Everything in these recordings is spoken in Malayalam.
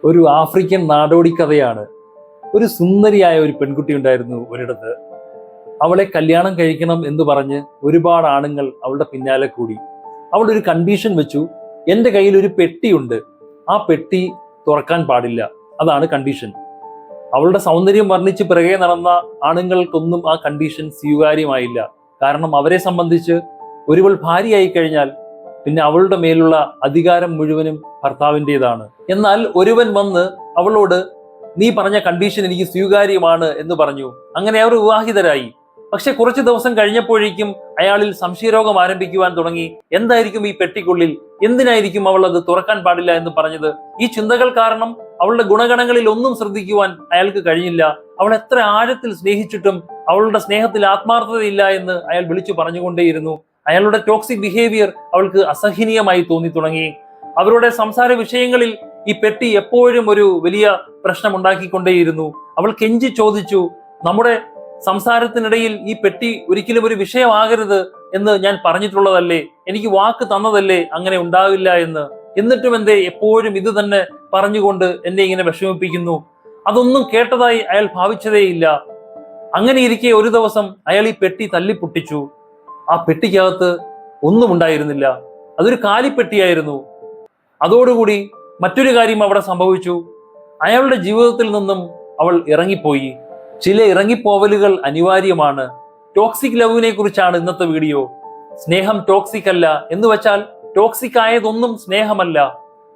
ഒരു ആഫ്രിക്കൻ നാടോടി കഥയാണ്. ഒരു സുന്ദരിയായ ഒരു പെൺകുട്ടി ഉണ്ടായിരുന്നു ഒരിടത്ത്. അവളെ കല്യാണം കഴിക്കണം എന്ന് പറഞ്ഞ് ഒരുപാട് ആണുങ്ങൾ അവളുടെ പിന്നാലെ കൂടി. അവൾ ഒരു കണ്ടീഷൻ വെച്ചു, എൻ്റെ കയ്യിൽ ഒരു പെട്ടിയുണ്ട്, ആ പെട്ടി തുറക്കാൻ പാടില്ല, അതാണ് കണ്ടീഷൻ. അവളുടെ സൗന്ദര്യം വർണ്ണിച്ച് പിറകെ നടന്ന ആണുങ്ങൾക്കൊന്നും ആ കണ്ടീഷൻ സ്വീകാര്യമായില്ല. കാരണം അവരെ സംബന്ധിച്ച് ഒരുവൾ ഭാര്യയായി കഴിഞ്ഞാൽ പിന്നെ അവളുടെ മേലുള്ള അധികാരം മുഴുവനും ഭർത്താവിൻ്റെതാണ്. എന്നാൽ ഒരുവൻ വന്ന് അവളോട് നീ പറഞ്ഞ കണ്ടീഷൻ എനിക്ക് സ്വീകാര്യമാണ് എന്ന് പറഞ്ഞു. അങ്ങനെ അവർ വിവാഹിതരായി. പക്ഷെ കുറച്ചു ദിവസം കഴിഞ്ഞപ്പോഴേക്കും അയാളിൽ സംശയരോഗം ആരംഭിക്കുവാൻ തുടങ്ങി. എന്തായിരിക്കും ഈ പെട്ടിക്കുള്ളിൽ, എന്തിനായിരിക്കും അവൾ അത് തുറക്കാൻ പാടില്ല എന്ന് പറഞ്ഞത്? ഈ ചിന്തകൾ കാരണം അവളുടെ ഗുണഗണങ്ങളിൽ ഒന്നും ശ്രദ്ധിക്കുവാൻ അയാൾക്ക് കഴിഞ്ഞില്ല. അവൾ എത്ര ആഴത്തിൽ സ്നേഹിച്ചിട്ടും അവളുടെ സ്നേഹത്തിൽ ആത്മാർത്ഥതയില്ല എന്ന് അയാൾ വിളിച്ചു പറഞ്ഞുകൊണ്ടേയിരുന്നു. അയാളുടെ ടോക്സിക് ബിഹേവിയർ അവൾക്ക് അസഹനീയമായി തോന്നി തുടങ്ങി. അവരുടെ സംസാര വിഷയങ്ങളിൽ ഈ പെട്ടി എപ്പോഴും ഒരു വലിയ പ്രശ്നം ഉണ്ടാക്കിക്കൊണ്ടേയിരുന്നു. അവൾ കെഞ്ചി ചോദിച്ചു, നമ്മുടെ സംസാരത്തിനിടയിൽ ഈ പെട്ടി ഒരിക്കലും ഒരു വിഷയമാകരുത് എന്ന് ഞാൻ പറഞ്ഞിട്ടുള്ളതല്ലേ, എനിക്ക് വാക്ക് തന്നതല്ലേ അങ്ങനെ ഉണ്ടാവില്ല എന്ന്. എന്നിട്ടും എന്തേ എപ്പോഴും ഇത് തന്നെ പറഞ്ഞുകൊണ്ട് എന്നെ ഇങ്ങനെ വിഷമിപ്പിക്കുന്നു? അതൊന്നും കേട്ടതായി അയാൾ ഭാവിച്ചതേയില്ല. അങ്ങനെ ഇരിക്കെ ഒരു ദിവസം അയാൾ ഈ പെട്ടി തല്ലിപ്പൊട്ടിച്ചു. ആ പെട്ടിക്കകത്ത് ഒന്നും ഉണ്ടായിരുന്നില്ല, അതൊരു കാലിപ്പെട്ടിയായിരുന്നു. അതോടുകൂടി മറ്റൊരു കാര്യം അവിടെ സംഭവിച്ചു. അയാളുടെ ജീവിതത്തിൽ നിന്നും അവൾ ഇറങ്ങിപ്പോയി. ചില ഇറങ്ങിപ്പോവലുകൾ അനിവാര്യമാണ്. ടോക്സിക് ലവിനെ കുറിച്ചാണ് ഇന്നത്തെ വീഡിയോ. സ്നേഹം ടോക്സിക് അല്ല എന്ന് വെച്ചാൽ ടോക്സിക് ആയതൊന്നും സ്നേഹമല്ല.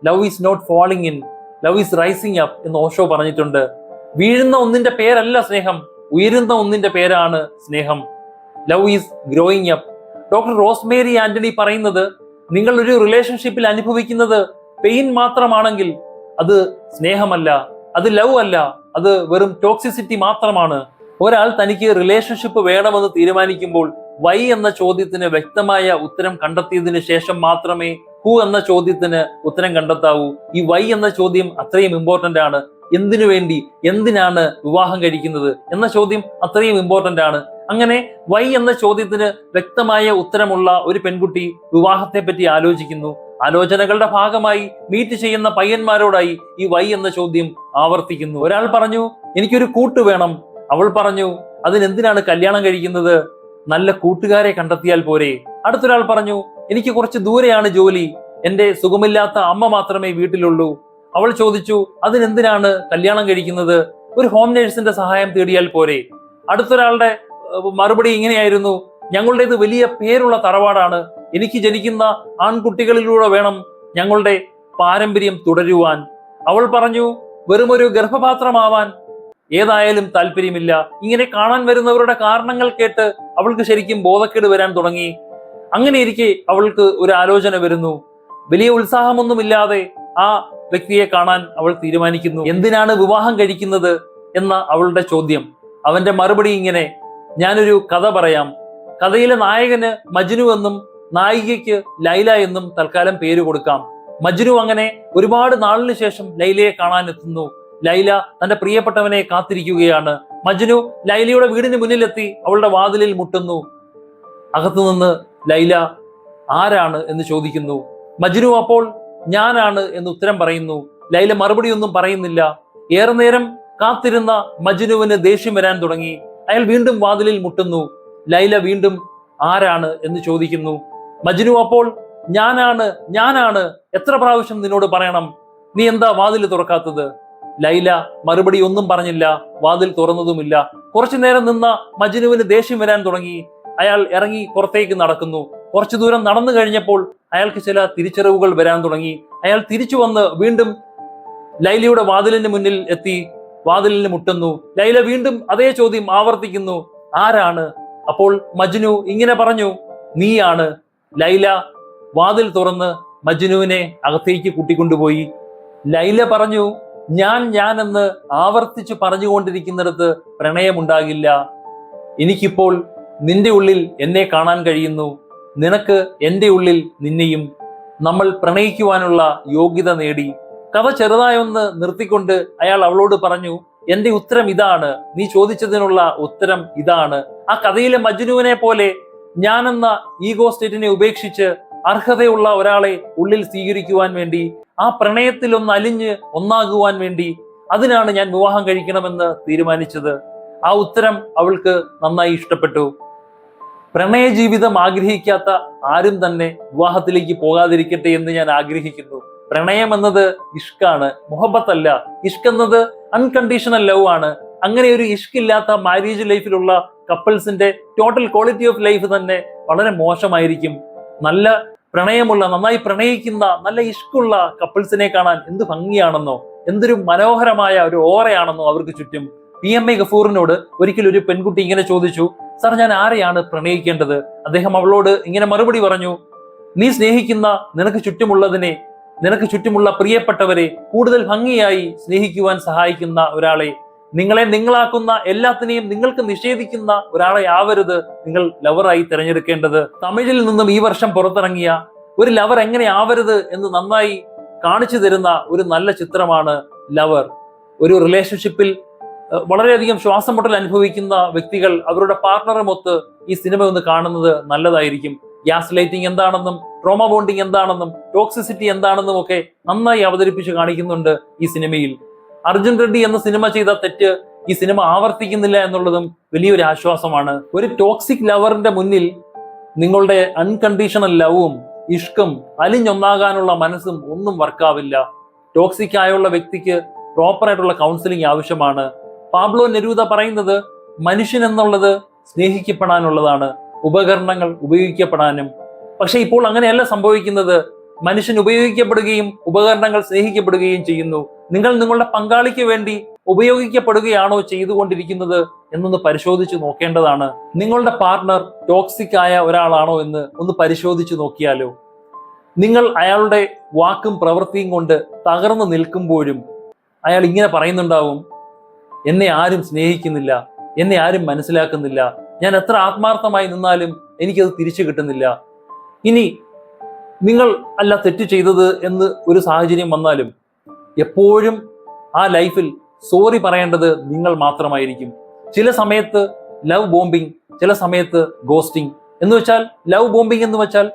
Love is not falling in, love is rising up എന്ന് ഓഷോ പറഞ്ഞിട്ടുണ്ട്. വീഴുന്ന ഒന്നിന്റെ പേരല്ല സ്നേഹം, ഉയരുന്ന ഒന്നിന്റെ പേരാണ് സ്നേഹം. Love is growing up. Doctor Rosemary Antony പറയുന്നത്, നിങ്ങൾ ഒരു റിലേഷൻഷിപ്പിൽ അനുഭവിക്കുന്നത് പെയിൻ മാത്രമാണെങ്കിൽ അത് സ്നേഹമല്ല, അത് ലവ് അല്ല, അത് വെറും ടോക്സിസിറ്റി മാത്രമാണ്. ഒരാൾ തനിക്ക് റിലേഷൻഷിപ്പ് വേണമെന്ന് തീരുമാനിക്കുമ്പോൾ വൈ എന്ന ചോദ്യത്തിന് വ്യക്തമായ ഉത്തരം കണ്ടെത്തിയതിനു ശേഷം മാത്രമേ ഹു എന്ന ചോദ്യത്തിന് ഉത്തരം കണ്ടെത്താവൂ. ഈ വൈ എന്ന ചോദ്യം അത്രയും ഇമ്പോർട്ടന്റ് ആണ്. എന്തിനു വേണ്ടി, എന്തിനാണ് വിവാഹം കഴിക്കുന്നത് എന്ന ചോദ്യം അത്രയും ഇമ്പോർട്ടന്റ് ആണ്. അങ്ങനെ വൈ എന്ന ചോദ്യത്തിന് വ്യക്തമായ ഉത്തരമുള്ള ഒരു പെൺകുട്ടി വിവാഹത്തെ പറ്റി ആലോചിക്കുന്നു. ആലോചനകളുടെ ഭാഗമായി മീറ്റ് ചെയ്യുന്ന പയ്യന്മാരോടായി ഈ വൈ എന്ന ചോദ്യം ആവർത്തിക്കുന്നു. ഒരാൾ പറഞ്ഞു, എനിക്കൊരു കൂട്ട് വേണം. അവൾ പറഞ്ഞു, അതിനെന്തിനാണ് കല്യാണം കഴിക്കുന്നത്, നല്ല കൂട്ടുകാരെ കണ്ടെത്തിയാൽ പോരെ. അടുത്തൊരാൾ പറഞ്ഞു, എനിക്ക് കുറച്ച് ദൂരെയാണ് ജോലി, എന്റെ സുഖമില്ലാത്ത അമ്മ മാത്രമേ വീട്ടിലുള്ളൂ. അവൾ ചോദിച്ചു, അതിനെന്തിനാണ് കല്യാണം കഴിക്കുന്നത്, ഒരു ഹോം നേഴ്സിന്റെ സഹായം തേടിയാൽ പോരെ. അടുത്തൊരാളുടെ മറുപടി ഇങ്ങനെയായിരുന്നു, ഞങ്ങളുടേത് വലിയ പേരുള്ള തറവാടാണ്, എനിക്ക് ജനിക്കുന്ന ആൺകുട്ടികളിലൂടെ വേണം ഞങ്ങളുടെ പാരമ്പര്യം തുടരുവാൻ. അവൾ പറഞ്ഞു, വെറുമൊരു ഗർഭപാത്രമാവാൻ ഏതായാലും താല്പര്യമില്ല. ഇങ്ങനെ കാണാൻ വരുന്നവരുടെ കാരണങ്ങൾ കേട്ട് അവൾക്ക് ശരിക്കും ബോധക്കേട് വരാൻ തുടങ്ങി. അങ്ങനെ ഇരിക്കെ അവൾക്ക് ഒരു ആലോചന വരുന്നു. വലിയ ഉത്സാഹമൊന്നുമില്ലാതെ ആ വ്യക്തിയെ കാണാൻ അവൾ തീരുമാനിക്കുന്നു. എന്തിനാണ് വിവാഹം കഴിക്കുന്നത് എന്ന അവളുടെ ചോദ്യം. അവന്റെ മറുപടി ഇങ്ങനെ, ഞാനൊരു കഥ പറയാം. കഥയിലെ നായകന് മജ്നു എന്നും നായികയ്ക്ക് ലൈല എന്നും തൽക്കാലം പേര് കൊടുക്കാം. മജ്നു അങ്ങനെ ഒരുപാട് നാളിന് ശേഷം ലൈലയെ കാണാൻ എത്തുന്നു. ലൈല തന്റെ പ്രിയപ്പെട്ടവനെ കാത്തിരിക്കുകയാണ്. മജ്നു ലൈലയുടെ വീടിന് മുന്നിലെത്തി അവളുടെ വാതിലിൽ മുട്ടുന്നു. അകത്തുനിന്ന് ലൈല ആരാണ് എന്ന് ചോദിക്കുന്നു. മജ്നു അപ്പോൾ ഞാനാണ് എന്ന് ഉത്തരം പറയുന്നു. ലൈല മറുപടി ഒന്നും പറയുന്നില്ല. ഏറെ നേരം കാത്തിരുന്ന മജ്നുവിന് ദേഷ്യം വരാൻ തുടങ്ങി. അയാൾ വീണ്ടും വാതിലിൽ മുട്ടുന്നു. ലൈല വീണ്ടും ആരാണ് എന്ന് ചോദിക്കുന്നു. മജ്നു അപ്പോൾ ഞാനാണ്, എത്ര പ്രാവശ്യം നിന്നോട് പറയണം, നീ എന്താ വാതിൽ തുറക്കാത്തത്? ലൈല മറുപടി ഒന്നും പറഞ്ഞില്ല, വാതിൽ തുറന്നതുമില്ല. കുറച്ചു നേരം നിന്ന മജ്നുവിന് ദേഷ്യം വരാൻ തുടങ്ങി. അയാൾ ഇറങ്ങി പുറത്തേക്ക് നടക്കുന്നു. കുറച്ചു ദൂരം നടന്നു കഴിഞ്ഞപ്പോൾ അയാൾക്ക് ചില തിരിച്ചറിവുകൾ വരാൻ തുടങ്ങി. അയാൾ തിരിച്ചു വന്ന് വീണ്ടും ലൈലയുടെ വാതിലിന് മുന്നിൽ എത്തി വാതിലിന് മുട്ടുന്നു. ലൈല വീണ്ടും അതേ ചോദ്യം ആവർത്തിക്കുന്നു, ആരാണ്? അപ്പോൾ മജ്നു ഇങ്ങനെ പറഞ്ഞു, നീയാണ്. ലൈല വാതിൽ തുറന്ന് മജ്നുവിനെ അകത്തേക്ക് കൂട്ടിക്കൊണ്ടുപോയി. ലൈല പറഞ്ഞു, ഞാൻ എന്ന് ആവർത്തിച്ച് പറഞ്ഞുകൊണ്ടിരിക്കുന്നിടത്ത് പ്രണയമുണ്ടാകില്ല. എനിക്കിപ്പോൾ നിന്റെ ഉള്ളിൽ എന്നെ കാണാൻ കഴിയുന്നു, നിനക്ക് എൻ്റെ ഉള്ളിൽ നിന്നെയും. നമ്മൾ പ്രണയിക്കുവാനുള്ള യോഗ്യത നേടി. കഥ ചെറുതായൊന്ന് നിർത്തിക്കൊണ്ട് അയാൾ അവളോട് പറഞ്ഞു, എന്റെ ഉത്തരം ഇതാണ്, നീ ചോദിച്ചതിനുള്ള ഉത്തരം ഇതാണ്. ആ കഥയിലെ മജ്നുവിനെ പോലെ ഞാനെന്ന ഈഗോ സ്റ്റേറ്റിനെ ഉപേക്ഷിച്ച് അർഹതയുള്ള ഒരാളെ ഉള്ളിൽ സ്വീകരിക്കുവാൻ വേണ്ടി ആ പ്രണയത്തിൽ ഒന്ന് അലിഞ്ഞ് ഒന്നാകുവാൻ വേണ്ടി, അതിനാണ് ഞാൻ വിവാഹം കഴിക്കണമെന്ന് തീരുമാനിച്ചത്. ആ ഉത്തരം അവൾക്ക് നന്നായി ഇഷ്ടപ്പെട്ടു. പ്രണയ ജീവിതം ആഗ്രഹിക്കാത്ത ആരും തന്നെ വിവാഹത്തിലേക്ക് പോകാതിരിക്കട്ടെ എന്ന് ഞാൻ ആഗ്രഹിക്കുന്നു. പ്രണയം എന്നത് ഇഷ്കാണ്, മുഹബത്തല്ല. ഇഷ്ക് എന്നത് അൺകണ്ടീഷണൽ ലവ് ആണ്. അങ്ങനെ ഒരു ഇഷ്ക് ഇല്ലാത്ത മാരേജ് ലൈഫിലുള്ള കപ്പിൾസിന്റെ ടോട്ടൽ ക്വാളിറ്റി ഓഫ് ലൈഫ് തന്നെ വളരെ മോശമായിരിക്കും. നല്ല പ്രണയമുള്ള, നന്നായി പ്രണയിക്കുന്ന, നല്ല ഇഷ്കുള്ള കപ്പിൾസിനെ കാണാൻ എന്ത് ഭംഗിയാണെന്നോ, എന്തൊരു മനോഹരമായ ഒരു ഓറയാണെന്നോ അവർക്ക് ചുറ്റും. PMA ഗഫൂറിനോട് ഒരിക്കൽ ഒരു പെൺകുട്ടി ഇങ്ങനെ ചോദിച്ചു, സാർ ഞാൻ ആരെയാണ് പ്രണയിക്കേണ്ടത്? അദ്ദേഹം അവളോട് ഇങ്ങനെ മറുപടി പറഞ്ഞു, നീ സ്നേഹിക്കുന്ന, നിനക്ക് ചുറ്റുമുള്ളതിനെ, നിനക്ക് ചുറ്റുമുള്ള പ്രിയപ്പെട്ടവരെ കൂടുതൽ ഭംഗിയായി സ്നേഹിക്കുവാൻ സഹായിക്കുന്ന ഒരാളെ, നിങ്ങളെ നിങ്ങളാക്കുന്ന, എല്ലാത്തിനെയും നിങ്ങൾക്ക് നിഷേധിക്കുന്ന ഒരാളെ ആവരുത് നിങ്ങൾ ലവറായി തിരഞ്ഞെടുക്കേണ്ടത്. തമിഴിൽ നിന്നും ഈ വർഷം പുറത്തിറങ്ങിയ ഒരു ലവർ എങ്ങനെ ആവരുത് എന്ന് നന്നായി കാണിച്ചു തരുന്ന ഒരു നല്ല ചിത്രമാണ് ലവർ. ഒരു റിലേഷൻഷിപ്പിൽ വളരെയധികം ശ്വാസം മുട്ടൽ അനുഭവിക്കുന്ന വ്യക്തികൾ അവരുടെ പാർട്ണറുമൊത്ത് ഈ സിനിമ ഒന്ന് കാണുന്നത് നല്ലതായിരിക്കും. ഗ്യാസ് ലൈറ്റിംഗ് എന്താണെന്നും ട്രോമ ബോണ്ടിങ് എന്താണെന്നും ടോക്സിസിറ്റി എന്താണെന്നും ഒക്കെ നന്നായി അവതരിപ്പിച്ച് കാണിക്കുന്നുണ്ട് ഈ സിനിമയിൽ. അർജുൻ റെഡ്ഡി എന്ന സിനിമ ചെയ്ത തെറ്റ് ഈ സിനിമ ആവർത്തിക്കുന്നില്ല എന്നുള്ളതും വലിയൊരു ആശ്വാസമാണ്. ഒരു ടോക്സിക് ലവറിന്റെ മുന്നിൽ നിങ്ങളുടെ അൺകണ്ടീഷണൽ ലവും ഇഷ്കും അലിഞ്ഞൊന്നാകാനുള്ള മനസ്സും ഒന്നും വർക്കാവില്ല. ടോക്സിക് ആയുള്ള വ്യക്തിക്ക് പ്രോപ്പർ ആയിട്ടുള്ള കൗൺസിലിംഗ് ആവശ്യമാണ്. പാബ്ലോ നെരൂദ പറയുന്നത് മനുഷ്യൻ എന്നുള്ളത് സ്നേഹിക്കപ്പെടാനുള്ളതാണ്, ഉപകരണങ്ങൾ ഉപയോഗിക്കപ്പെടാനും. പക്ഷെ ഇപ്പോൾ അങ്ങനെയല്ല സംഭവിക്കുന്നത്. മനുഷ്യൻ ഉപയോഗിക്കപ്പെടുകയും ഉപകരണങ്ങൾ സ്നേഹിക്കപ്പെടുകയും ചെയ്യുന്നു. നിങ്ങൾ നിങ്ങളുടെ പങ്കാളിക്ക് വേണ്ടി ഉപയോഗിക്കപ്പെടുകയാണോ ചെയ്തുകൊണ്ടിരിക്കുന്നത് എന്നൊന്ന് പരിശോധിച്ച് നോക്കേണ്ടതാണ്. നിങ്ങളുടെ പാർട്ണർ ടോക്സിക് ആയ ഒരാളാണോ എന്ന് ഒന്ന് പരിശോധിച്ച് നോക്കിയാലോ. നിങ്ങൾ അയാളുടെ വാക്കും പ്രവൃത്തിയും കൊണ്ട് തകർന്നു നിൽക്കുമ്പോഴും അയാൾ ഇങ്ങനെ പറയുന്നുണ്ടാവും, എന്നെ ആരും സ്നേഹിക്കുന്നില്ല, എന്നെ ആരും മനസ്സിലാക്കുന്നില്ല, ഞാൻ എത്ര ആത്മാർത്ഥമായി നിന്നാലും എനിക്കത് തിരിച്ചു കിട്ടുന്നില്ല. ഇനി നിങ്ങൾ അല്ല തെറ്റ് ചെയ്തത് എന്ന് ഒരു സാഹചര്യം വന്നാലും എപ്പോഴും ആ ലൈഫിൽ സോറി പറയേണ്ടത് നിങ്ങൾ മാത്രമായിരിക്കും. ചില സമയത്ത് ലവ് ബോംബിങ്, ചില സമയത്ത് ഗോസ്റ്റിംഗ്. എന്ന് വെച്ചാൽ ലവ് ബോംബിങ് എന്ന് വെച്ചാൽ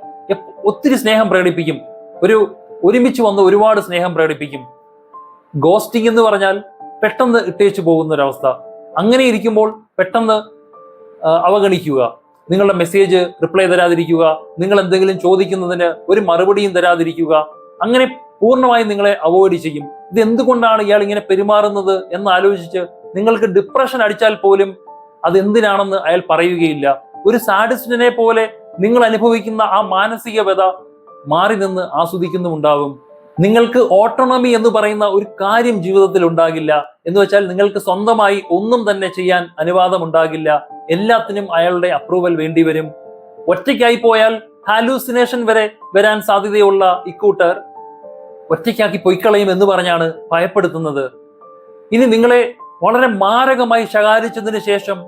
ഒത്തിരി സ്നേഹം പ്രകടിപ്പിക്കും, ഒരുമിച്ച് വന്ന് ഒരുപാട് സ്നേഹം പ്രകടിപ്പിക്കും. ഗോസ്റ്റിംഗ് എന്ന് പറഞ്ഞാൽ പെട്ടെന്ന് ഇട്ടേച്ചു പോകുന്ന ഒരവസ്ഥ. അങ്ങനെ ഇരിക്കുമ്പോൾ പെട്ടെന്ന് അവഗണിക്കുക, നിങ്ങളുടെ മെസ്സേജ് റിപ്ലൈ തരാതിരിക്കുക, നിങ്ങൾ എന്തെങ്കിലും ചോദിക്കുന്നതിന് ഒരു മറുപടിയും തരാതിരിക്കുക, അങ്ങനെ പൂർണ്ണമായും നിങ്ങളെ അവോയ്ഡ് ചെയ്യും. ഇത് എന്തുകൊണ്ടാണ് ഇയാൾ ഇങ്ങനെ പെരുമാറുന്നത് എന്ന് ആലോചിച്ച് നിങ്ങൾക്ക് ഡിപ്രഷൻ അടിച്ചാൽ പോലും അത് എന്തിനാണെന്ന് അയാൾ പറയുകയില്ല. ഒരു സാഡിസ്റ്റിനെ പോലെ നിങ്ങൾ അനുഭവിക്കുന്ന ആ മാനസിക വ്യത മാറി നിന്ന് ആസ്വദിക്കുന്നുമുണ്ടാകും. നിങ്ങൾക്ക് ഓട്ടോണമി എന്ന് പറയുന്ന ഒരു കാര്യം ജീവിതത്തിൽ ഉണ്ടാകില്ല. എന്ന് വെച്ചാൽ നിങ്ങൾക്ക് സ്വന്തമായി ഒന്നും തന്നെ ചെയ്യാൻ അനുവാദം ഉണ്ടാകില്ല. എല്ലാത്തിനും അയാളുടെ അപ്രൂവൽ വേണ്ടിവരും. ഒറ്റയ്ക്കായി പോയാൽ ഹാലൂസിനേഷൻ വരെ വരാൻ സാധ്യതയുള്ള ഇക്കൂട്ടർ ഒറ്റയ്ക്കാക്കി പൊയ്ക്കളയും എന്ന് പറഞ്ഞാണ് ഭയപ്പെടുത്തുന്നത്. ഇനി നിങ്ങളെ വളരെ മാരകമായി ശകാരിച്ചതിന് ശേഷം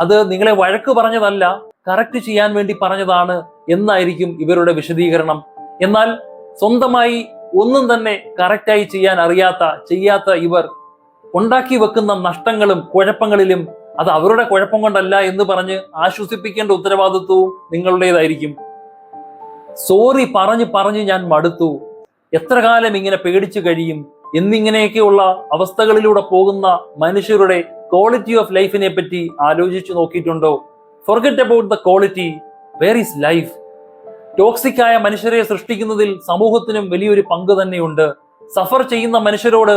അത് നിങ്ങളെ വഴക്ക് പറഞ്ഞതല്ല, കറക്റ്റ് ചെയ്യാൻ വേണ്ടി പറഞ്ഞതാണ് എന്നായിരിക്കും ഇവരുടെ വിശദീകരണം. എന്നാൽ സ്വന്തമായി ഒന്നും തന്നെ കറക്റ്റായി ചെയ്യാൻ ചെയ്യാത്ത ഇവർ ഉണ്ടാക്കി വെക്കുന്ന നഷ്ടങ്ങളും കുഴപ്പങ്ങളിലും അത് അവരുടെ കുഴപ്പം കൊണ്ടല്ല എന്ന് പറഞ്ഞ് ആശ്വസിപ്പിക്കേണ്ട ഉത്തരവാദിത്വവും നിങ്ങളുടേതായിരിക്കും. സോറി പറഞ്ഞ് ഞാൻ മടുത്തു, എത്ര കാലം ഇങ്ങനെ പേടിച്ചു കഴിയും എന്നിങ്ങനെയൊക്കെയുള്ള അവസ്ഥകളിലൂടെ പോകുന്ന മനുഷ്യരുടെ ക്വാളിറ്റി ഓഫ് ലൈഫിനെ പറ്റി ആലോചിച്ചു നോക്കിയിട്ടുണ്ടോ? Forget about the quality, where is life? Toxic ആയ മനുഷ്യരെ സൃഷ്ടിക്കുന്നതിൽ സമൂഹത്തിനും വലിയൊരു പങ്ക് തന്നെയുണ്ട്. സഫർ ചെയ്യുന്ന മനുഷ്യരോട്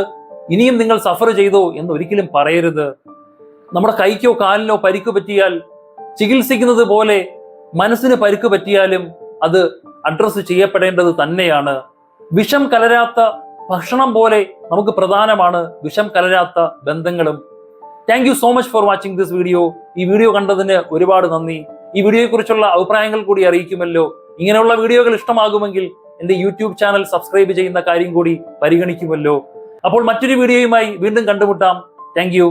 ഇനിയും നിങ്ങൾ സഫർ ചെയ്തോ എന്ന് ഒരിക്കലും പറയരുത്. നമ്മുടെ കൈക്കോ കാലിനോ പരിക്ക് പറ്റിയാൽ ചികിത്സിക്കുന്നത് പോലെ മനസ്സിന് പരിക്ക് പറ്റിയാലും അത് അഡ്രസ്സ് ചെയ്യപ്പെടേണ്ടത് തന്നെയാണ്. വിഷം കലരാത്ത ഭക്ഷണം പോലെ നമുക്ക് പ്രധാനമാണ് വിഷം കലരാത്ത ബന്ധങ്ങളും. Thank you so much for watching this video. ഈ വീഡിയോ കണ്ടതിന് ഒരുപാട് നന്ദി. ഈ വീഡിയോയെ കുറിച്ചുള്ള അഭിപ്രായങ്ങൾ കൂടി അറിയിക്കുമല്ലോ. ഇങ്ങനെയുള്ള വീഡിയോകൾ ഇഷ്ടമാകുമെങ്കിൽ എന്റെ യൂട്യൂബ് ചാനൽ സബ്സ്ക്രൈബ് ചെയ്യുന്ന കാര്യം കൂടി പരിഗണിക്കുമല്ലോ. അപ്പോൾ മറ്റൊരു വീഡിയോയുമായി വീണ്ടും കണ്ടുമുട്ടാം. Thank you.